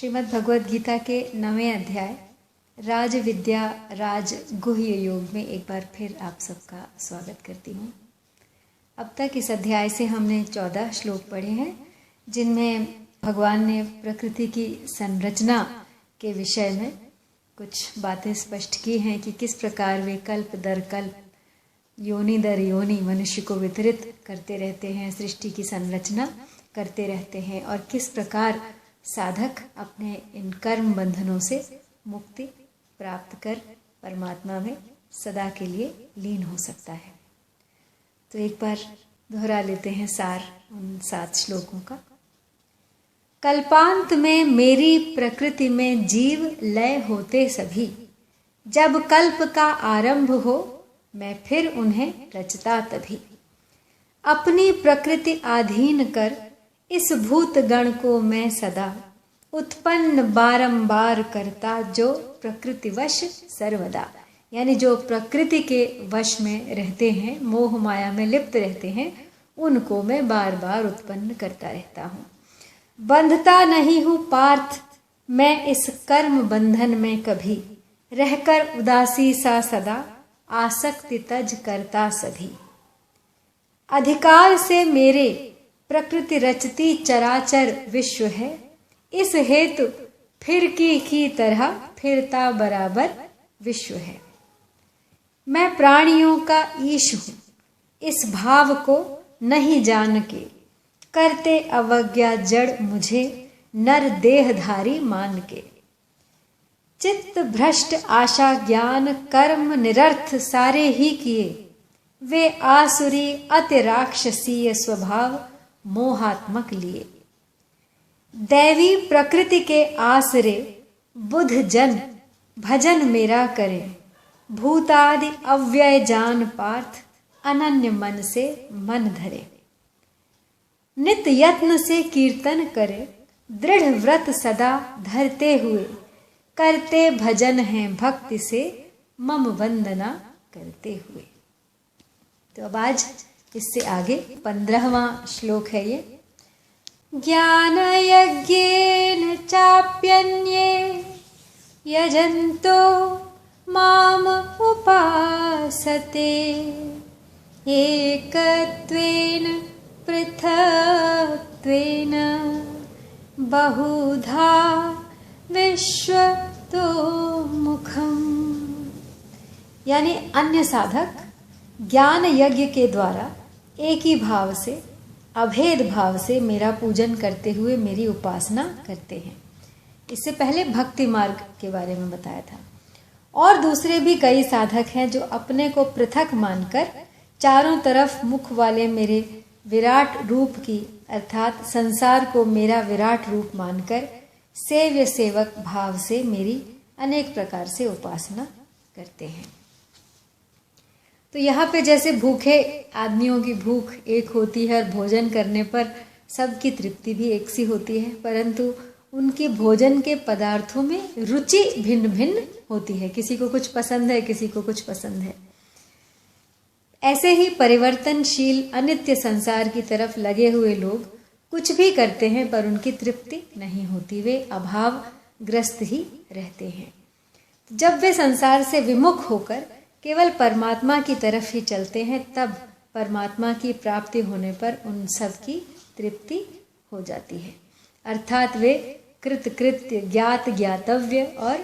श्रीमद् भगवद गीता के 9वें अध्याय राज विद्या राज गुह्य योग में एक बार फिर आप सबका स्वागत करती हूँ। अब तक इस अध्याय से हमने 14 श्लोक पढ़े हैं, जिनमें भगवान ने प्रकृति की संरचना के विषय में कुछ बातें स्पष्ट की हैं कि किस प्रकार वे कल्प दर कल्प, योनि दर योनि मनुष्य को वितरित करते रहते हैं, सृष्टि की संरचना करते रहते हैं और किस प्रकार साधक अपने इन कर्म बंधनों से मुक्ति प्राप्त कर परमात्मा में सदा के लिए लीन हो सकता है। तो एक बार दोहरा लेते हैं सार उन 7 श्लोकों का। कल्पांत में मेरी प्रकृति में जीव लय होते सभी, जब कल्प का आरंभ हो मैं फिर उन्हें रचता तभी। अपनी प्रकृति आधीन कर इस भूत गण को मैं सदा उत्पन्न बारंबार करता, जो प्रकृतिवश सर्वदा, यानी जो प्रकृति के वश में रहते हैं, मोह माया में लिप्त रहते हैं, उनको मैं बार बार उत्पन्न करता रहता हूँ। बंधता नहीं हूँ पार्थ मैं इस कर्म बंधन में कभी, रहकर उदासी सा सदा आसक्ति तज करता सभी। अधिकार से मेरे प्रकृति रचती चराचर विश्व है, इस हेतु फिर की तरह फिरता बराबर विश्व है। मैं प्राणियों का ईश हूँ, इस भाव को नहीं जान के करते अवज्ञा जड़ मुझे नर देहधारी मान के। चित्त भ्रष्ट आशा ज्ञान कर्म निरर्थ सारे ही किए, वे आसुरी अति राक्षसीय स्वभाव मोहात्मक लिए। दैवी प्रकृति के आसरे बुध जन भजन मेरा करे, भूतादि अव्यय जान पार्थ अनन्य मन से मन धरे। नित यत्न से कीर्तन करे, दृढ़ व्रत सदा धरते हुए, करते भजन हैं भक्ति से मम वंदना करते हुए। तो अब आज इससे आगे 15वां श्लोक है ये। ज्ञान यज्ञेन चाप्यन्ये यजन्तो माम उपासते, एकत्वेन पृथक्त्वेन बहुधा विश्वतो मुखम। यानी अन्य साधक ज्ञान यज्ञ के द्वारा एक ही भाव से, अभेद भाव से मेरा पूजन करते हुए मेरी उपासना करते हैं। इससे पहले भक्ति मार्ग के बारे में बताया था। और दूसरे भी कई साधक हैं जो अपने को पृथक मानकर चारों तरफ मुख वाले मेरे विराट रूप की, अर्थात संसार को मेरा विराट रूप मानकर सेव्य सेवक भाव से मेरी अनेक प्रकार से उपासना करते हैं। तो यहाँ पे जैसे भूखे आदमियों की भूख एक होती है और भोजन करने पर सबकी तृप्ति भी एक सी होती है, परंतु उनके भोजन के पदार्थों में रुचि भिन्न भिन्न होती है। किसी को कुछ पसंद है, किसी को कुछ पसंद है। ऐसे ही परिवर्तनशील अनित्य संसार की तरफ लगे हुए लोग कुछ भी करते हैं पर उनकी तृप्ति नहीं होती, वे अभाव ग्रस्त ही रहते हैं। जब वे संसार से विमुख होकर केवल परमात्मा की तरफ ही चलते हैं, तब परमात्मा की प्राप्ति होने पर उन सब की तृप्ति हो जाती है। अर्थात वे कृत कृत्य, ज्ञात ज्ञातव्य और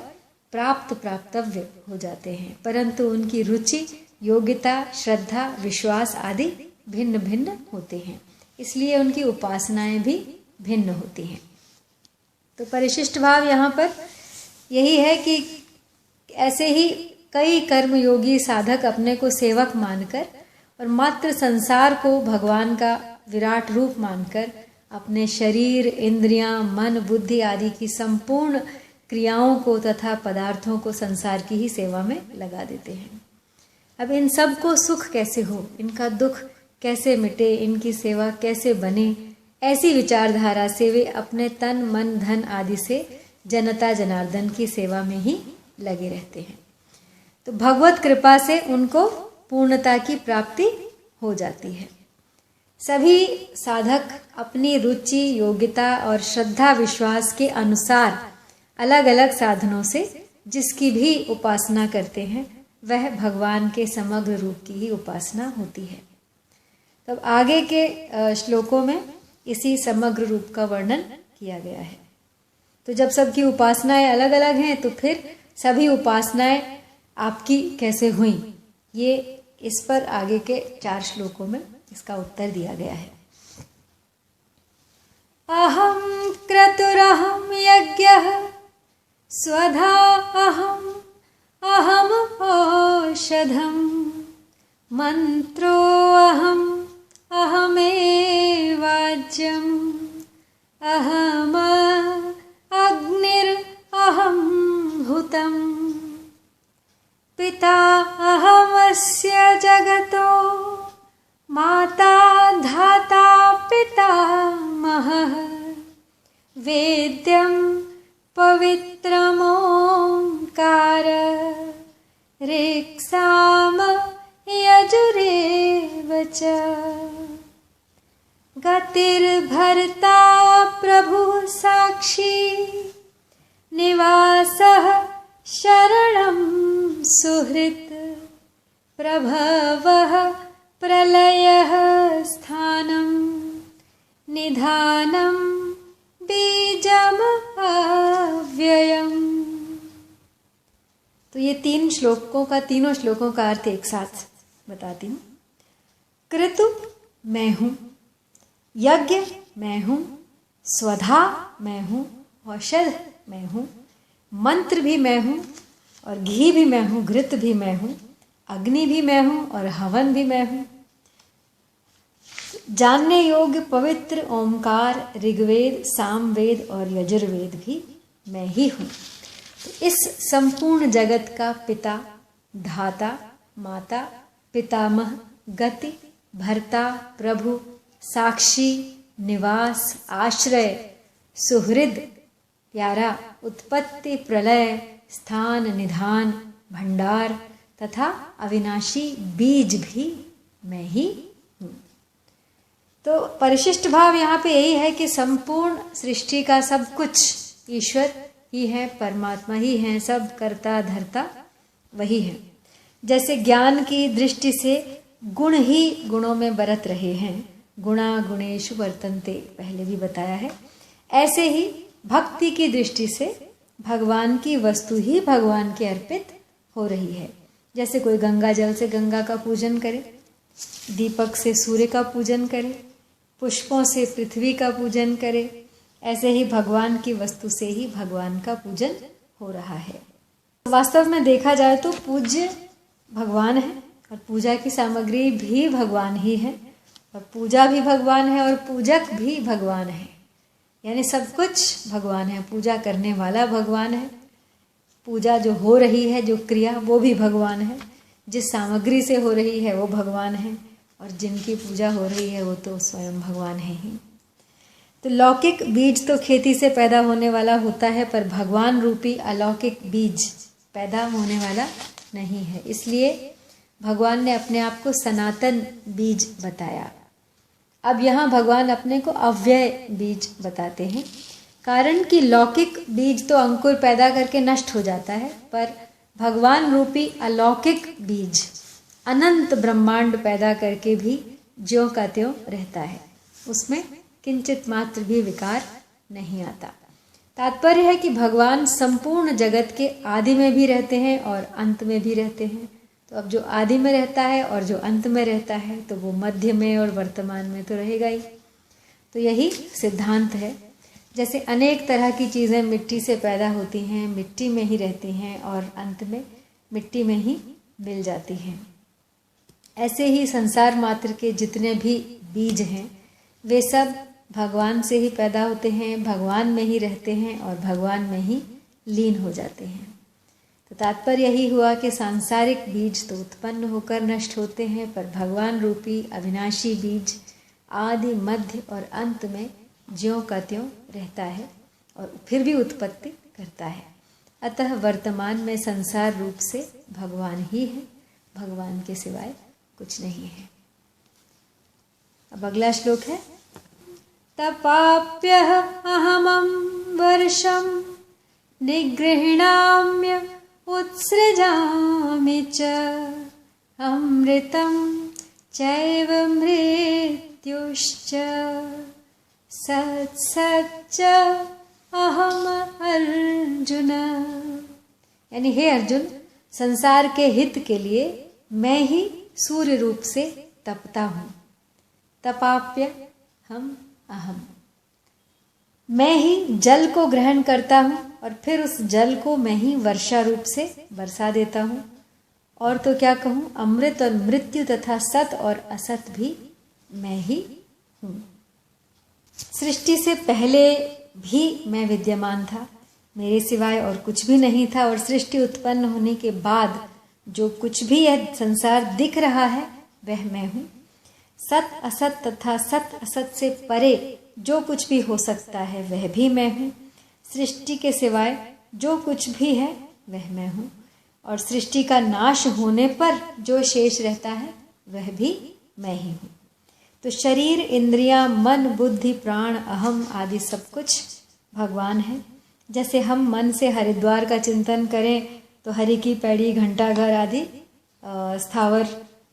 प्राप्त प्राप्तव्य हो जाते हैं, परंतु उनकी रुचि, योग्यता, श्रद्धा, विश्वास आदि भिन्न भिन्न होते हैं, इसलिए उनकी उपासनाएं भी भिन्न होती हैं। तो परिशिष्ट भाव यहाँ पर यही है कि ऐसे ही कई कर्मयोगी साधक अपने को सेवक मानकर और मात्र संसार को भगवान का विराट रूप मानकर अपने शरीर, इंद्रियां, मन, बुद्धि आदि की संपूर्ण क्रियाओं को तथा पदार्थों को संसार की ही सेवा में लगा देते हैं। अब इन सब को सुख कैसे हो, इनका दुख कैसे मिटे, इनकी सेवा कैसे बने, ऐसी विचारधारा से वे अपने तन, मन, धन आदि से जनता जनार्दन की सेवा में ही लगे रहते हैं। तो भगवत कृपा से उनको पूर्णता की प्राप्ति हो जाती है। सभी साधक अपनी रुचि, योग्यता और श्रद्धा विश्वास के अनुसार अलग अलग साधनों से जिसकी भी उपासना करते हैं वह भगवान के समग्र रूप की ही उपासना होती है। तब आगे के श्लोकों में इसी समग्र रूप का वर्णन किया गया है। तो जब सबकी उपासनाएं अलग अलग हैं तो फिर सभी उपासनाएं आपकी कैसे हुई, ये इस पर आगे के 4 श्लोकों में इसका उत्तर दिया गया है। अहम क्रतुरहम यज्ञः स्वधा अहम औषधम मंत्रो अहमेवाज्यम अहम अग्निरहम हुतम पिता अहमस्य जगतो माता धाता पितामहः वेद्यं पवित्रमोंकार ऋक्साम यजुरेव च गतिर्भर्ता प्रभुः साक्षी निवासः शरणं सुहृत् प्रभवः प्रलयः स्थानं निधानं बीजम् अव्ययम्। तो ये तीनों श्लोकों का अर्थ एक साथ बताती हूँ। क्रतु मैं हूँ, यज्ञ मैं हूँ, स्वधा मैं हूँ, औषध मैं हूँ, मंत्र भी मैं हूँ और घी भी मैं हूँ, घृत भी मैं हूँ, अग्नि भी मैं हूँ और हवन भी मैं हूँ। जानने योग्य पवित्र ओमकार, ऋग्वेद, सामवेद और यजुर्वेद भी मैं ही हूँ। तो इस संपूर्ण जगत का पिता, धाता, माता, पितामह, गति, भर्ता, प्रभु, साक्षी, निवास, आश्रय, सुहृद, प्यारा, उत्पत्ति, प्रलय, स्थान, निधान, भंडार तथा अविनाशी बीज भी मैं ही हूँ। तो परिशिष्ट भाव यहाँ पे यही है कि संपूर्ण सृष्टि का सब कुछ ईश्वर ही है, परमात्मा ही है, सब करता धरता वही है। जैसे ज्ञान की दृष्टि से गुण ही गुणों में बरत रहे हैं, गुणा गुणेषु वर्तन्ते, पहले भी बताया है। ऐसे ही भक्ति की दृष्टि से भगवान की वस्तु ही भगवान के अर्पित हो रही है। जैसे कोई गंगा जल से गंगा का पूजन करे, दीपक से सूर्य का पूजन करे, पुष्पों से पृथ्वी का पूजन करे, ऐसे ही भगवान की वस्तु से ही भगवान का पूजन हो रहा है। वास्तव में देखा जाए तो पूज्य भगवान है और पूजा की सामग्री भी भगवान ही है और पूजा भी भगवान है और पूजक भी भगवान है। यानी सब कुछ भगवान है, पूजा करने वाला भगवान है, पूजा जो हो रही है, जो क्रिया, वो भी भगवान है, जिस सामग्री से हो रही है वो भगवान है और जिनकी पूजा हो रही है वो तो स्वयं भगवान है ही। तो लौकिक बीज तो खेती से पैदा होने वाला होता है, पर भगवान रूपी अलौकिक बीज पैदा होने वाला नहीं है। इसलिए भगवान ने अपने आप को सनातन बीज बताया। अब यहाँ भगवान अपने को अव्यय बीज बताते हैं, कारण कि लौकिक बीज तो अंकुर पैदा करके नष्ट हो जाता है, पर भगवान रूपी अलौकिक बीज अनंत ब्रह्मांड पैदा करके भी ज्यों का त्यों रहता है, उसमें किंचित मात्र भी विकार नहीं आता। तात्पर्य है कि भगवान संपूर्ण जगत के आदि में भी रहते हैं और अंत में भी रहते हैं। तो अब जो आदि में रहता है और जो अंत में रहता है तो वो मध्य में और वर्तमान में तो रहेगा ही। तो यही सिद्धांत है। जैसे अनेक तरह की चीज़ें मिट्टी से पैदा होती हैं, मिट्टी में ही रहती हैं और अंत में मिट्टी में ही मिल जाती हैं, ऐसे ही संसार मात्र के जितने भी बीज हैं वे सब भगवान से ही पैदा होते हैं, भगवान में ही रहते हैं और भगवान में ही लीन हो जाते हैं। तो तात्पर्य यही हुआ कि सांसारिक बीज तो उत्पन्न होकर नष्ट होते हैं, पर भगवान रूपी अविनाशी बीज आदि, मध्य और अंत में ज्यों का त्यों रहता है और फिर भी उत्पत्ति करता है। अतः वर्तमान में संसार रूप से भगवान ही है, भगवान के सिवाय कुछ नहीं है। अब अब अगला श्लोक है तपाप्यह अहमं वर्षं निगृह्णाम्य उत्सृजामि च अमृतं चैव मृत्युश्च सत्सच्च अहम अर्जुन। यानी हे अर्जुन, संसार के हित के लिए मैं ही सूर्य रूप से तपता हूँ। तपाप्य हम अहम, मैं ही जल को ग्रहण करता हूँ और फिर उस जल को मैं ही वर्षा रूप से बरसा देता हूँ। और तो क्या कहूँ, अमृत और मृत्यु तथा सत और असत भी मैं ही हूँ। सृष्टि से पहले भी मैं विद्यमान था, मेरे सिवाय और कुछ भी नहीं था। और सृष्टि उत्पन्न होने के बाद जो कुछ भी यह संसार दिख रहा है वह मैं हूँ। सत असत तथा सत असत से परे जो कुछ भी हो सकता है वह भी मैं हूँ। सृष्टि के सिवाय जो कुछ भी है वह मैं हूँ। और सृष्टि का नाश होने पर जो शेष रहता है वह भी मैं ही हूँ। तो शरीर, इंद्रियां, मन, बुद्धि, प्राण, अहम आदि सब कुछ भगवान है। जैसे हम मन से हरिद्वार का चिंतन करें तो हरि की पैड़ी, घंटाघर आदि स्थावर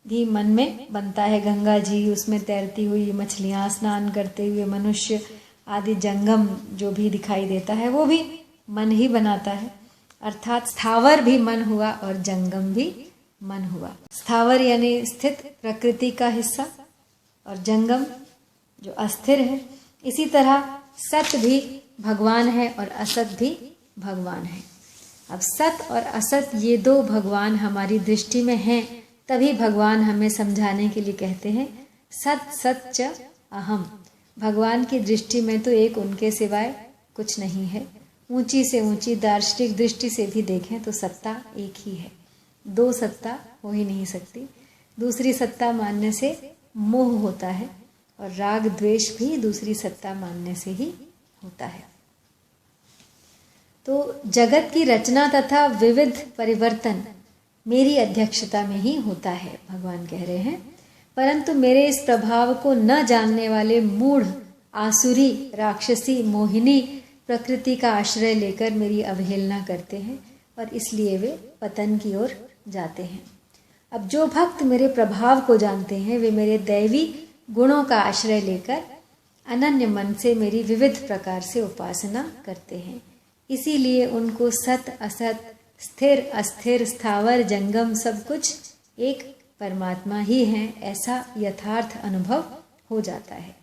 भी मन में बनता है। गंगा जी, उसमें तैरती हुई मछलियाँ, स्नान करते हुए मनुष्य आदि जंगम जो भी दिखाई देता है वो भी मन ही बनाता है। अर्थात स्थावर भी मन हुआ और जंगम भी मन हुआ। स्थावर यानी स्थित प्रकृति का हिस्सा और जंगम जो अस्थिर है। इसी तरह सत भी भगवान है और असत भी भगवान है। अब सत और असत ये दो भगवान हमारी दृष्टि में हैं, तभी भगवान हमें समझाने के लिए कहते हैं सत सत च अहम। भगवान की दृष्टि में तो एक उनके सिवाय कुछ नहीं है। ऊंची से ऊंची दार्शनिक दृष्टि से भी देखें तो सत्ता एक ही है, दो सत्ता हो ही नहीं सकती। दूसरी सत्ता मानने से मोह होता है और राग द्वेष भी दूसरी सत्ता मानने से ही होता है। तो जगत की रचना तथा विविध परिवर्तन मेरी अध्यक्षता में ही होता है, भगवान कह रहे हैं। परंतु मेरे इस प्रभाव को न जानने वाले मूढ़, आसुरी, राक्षसी, मोहिनी प्रकृति का आश्रय लेकर मेरी अवहेलना करते हैं और इसलिए वे पतन की ओर जाते हैं। अब जो भक्त मेरे प्रभाव को जानते हैं वे मेरे दैवी गुणों का आश्रय लेकर अनन्य मन से मेरी विविध प्रकार से उपासना करते हैं। इसीलिए उनको सत असत, स्थिर अस्थिर, स्थावर जंगम सब कुछ एक परमात्मा ही हैं ऐसा यथार्थ अनुभव हो जाता है।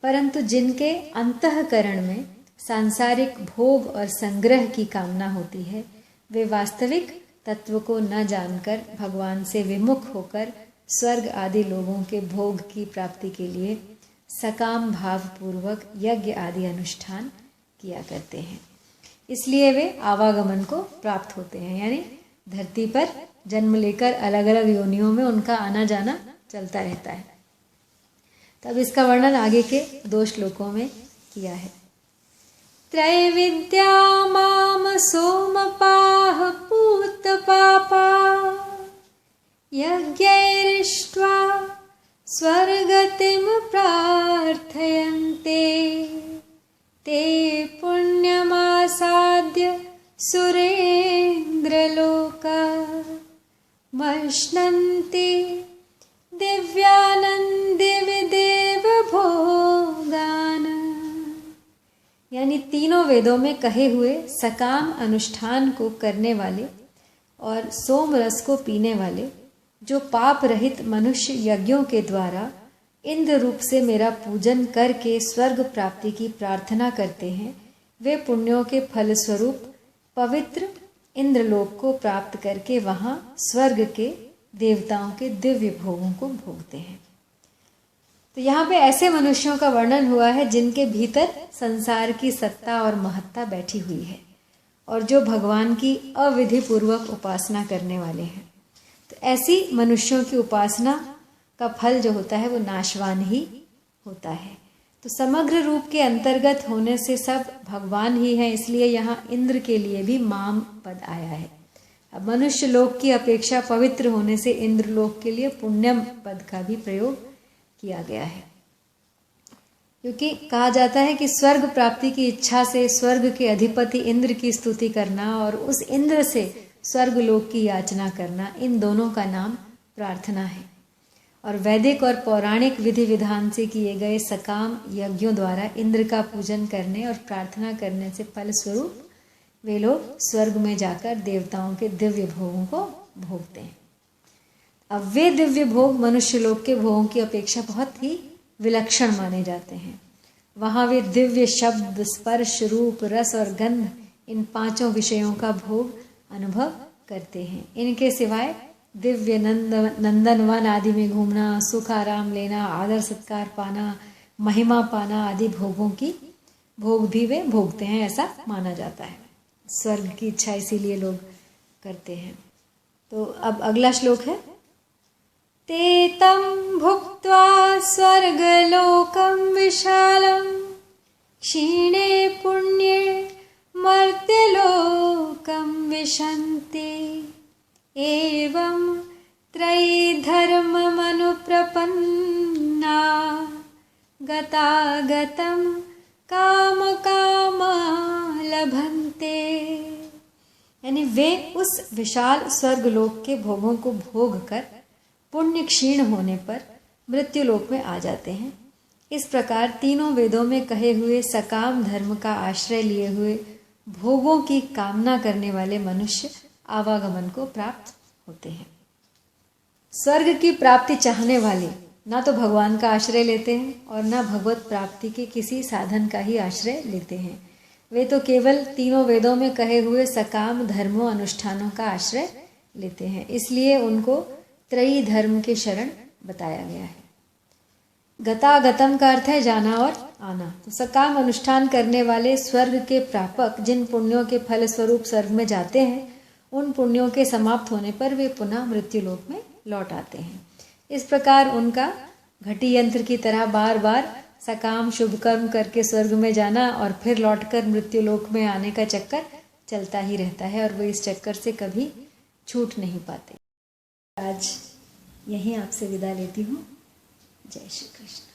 परंतु जिनके अंतःकरण में सांसारिक भोग और संग्रह की कामना होती है वे वास्तविक तत्व को न जानकर भगवान से विमुख होकर स्वर्ग आदि लोगों के भोग की प्राप्ति के लिए सकाम भाव पूर्वक यज्ञ आदि अनुष्ठान किया करते हैं। इसलिए वे आवागमन को प्राप्त होते हैं, यानी धरती पर जन्म लेकर अलग अलग योनियों में उनका आना जाना चलता रहता है। तब इसका वर्णन आगे के 2 श्लोकों में किया है। त्रैविद्या माम सोमपाह पूत पापा यज्ञैरिष्ट्वा स्वर्गतिम प्रार्थयन्ते ते पुण्यमासाद्य सुरेन्द्रलोका मश्नन्ति दिव्यानन्दे विदेव भोगान। यानी तीनों वेदों में कहे हुए सकाम अनुष्ठान को करने वाले और सोम रस को पीने वाले जो पाप रहित मनुष्य यज्ञों के द्वारा इंद्र रूप से मेरा पूजन करके स्वर्ग प्राप्ति की प्रार्थना करते हैं वे पुण्यों के फल स्वरूप पवित्र इंद्रलोक को प्राप्त करके वहाँ स्वर्ग के देवताओं के दिव्य भोगों को भोगते हैं। तो यहाँ पे ऐसे मनुष्यों का वर्णन हुआ है जिनके भीतर संसार की सत्ता और महत्ता बैठी हुई है और जो भगवान की अविधि पूर्वक उपासना करने वाले हैं। तो ऐसी मनुष्यों की उपासना का फल जो होता है वो नाशवान ही होता है। तो समग्र रूप के अंतर्गत होने से सब भगवान ही हैं, इसलिए यहाँ इंद्र के लिए भी माम पद आया है। अब मनुष्य लोक की अपेक्षा पवित्र होने से इंद्र लोक के लिए पुण्यम पद का भी प्रयोग किया गया है। क्योंकि कहा जाता है कि स्वर्ग प्राप्ति की इच्छा से स्वर्ग के अधिपति इंद्र की स्तुति करना और उस इंद्र से स्वर्ग लोक की याचना करना, इन दोनों का नाम प्रार्थना है। और वैदिक और पौराणिक विधि विधान से किए गए सकाम यज्ञों द्वारा इंद्र का पूजन करने और प्रार्थना करने से फलस्वरूप वे लोग स्वर्ग में जाकर देवताओं के दिव्य भोगों को भोगते हैं। अब वे दिव्य भोग मनुष्य लोक के भोगों की अपेक्षा बहुत ही विलक्षण माने जाते हैं। वहाँ वे दिव्य शब्द, स्पर्श, रूप, रस और गंध, इन पांचों विषयों का भोग अनुभव करते हैं। इनके सिवाय दिव्य नंदनवन आदि में घूमना, सुख आराम लेना, आदर सत्कार पाना, महिमा पाना आदि भोग भी वे भोगते हैं, ऐसा माना जाता है। स्वर्ग की इच्छा इसीलिए लोग करते हैं। तो अब अगला श्लोक है, ते तं भुक्त्वा स्वर्गलोकं विशालं क्षीणे पुण्ये मर्त्यलोकं विशन्ति एवं त्रयी धर्ममनुप्रपन्ना गतागतं कामकामा लभन्ते। यानी वे उस विशाल स्वर्गलोक के भोगों को भोग कर पुण्य क्षीण होने पर मृत्युलोक में आ जाते हैं। इस प्रकार तीनों वेदों में कहे हुए सकाम धर्म का आश्रय लिए हुए भोगों की कामना करने वाले मनुष्य आवागमन को प्राप्त होते हैं। स्वर्ग की प्राप्ति चाहने वाले ना तो भगवान का आश्रय लेते हैं और ना भगवत प्राप्ति के किसी साधन का ही आश्रय लेते हैं। वे तो केवल तीनों वेदों में कहे हुए सकाम धर्मों अनुष्ठानों का आश्रय लेते हैं। इसलिए उनको त्रयी धर्म के शरण बताया गया है। गतागतम का अर्थ है जाना और आना। तो सकाम अनुष्ठान करने वाले स्वर्ग के प्रापक जिन पुण्यों के फल स्वरूप स्वर्ग में जाते हैं, उन पुण्यों के समाप्त होने पर वे पुनः मृत्युलोक में लौट आते हैं। इस प्रकार उनका घटी यंत्र की तरह बार बार सकाम शुभ कर्म करके स्वर्ग में जाना और फिर लौटकर मृत्युलोक में आने का चक्कर चलता ही रहता है और वे इस चक्कर से कभी छूट नहीं पाते। आज यहीं आपसे विदा लेती हूँ। जय श्री कृष्ण।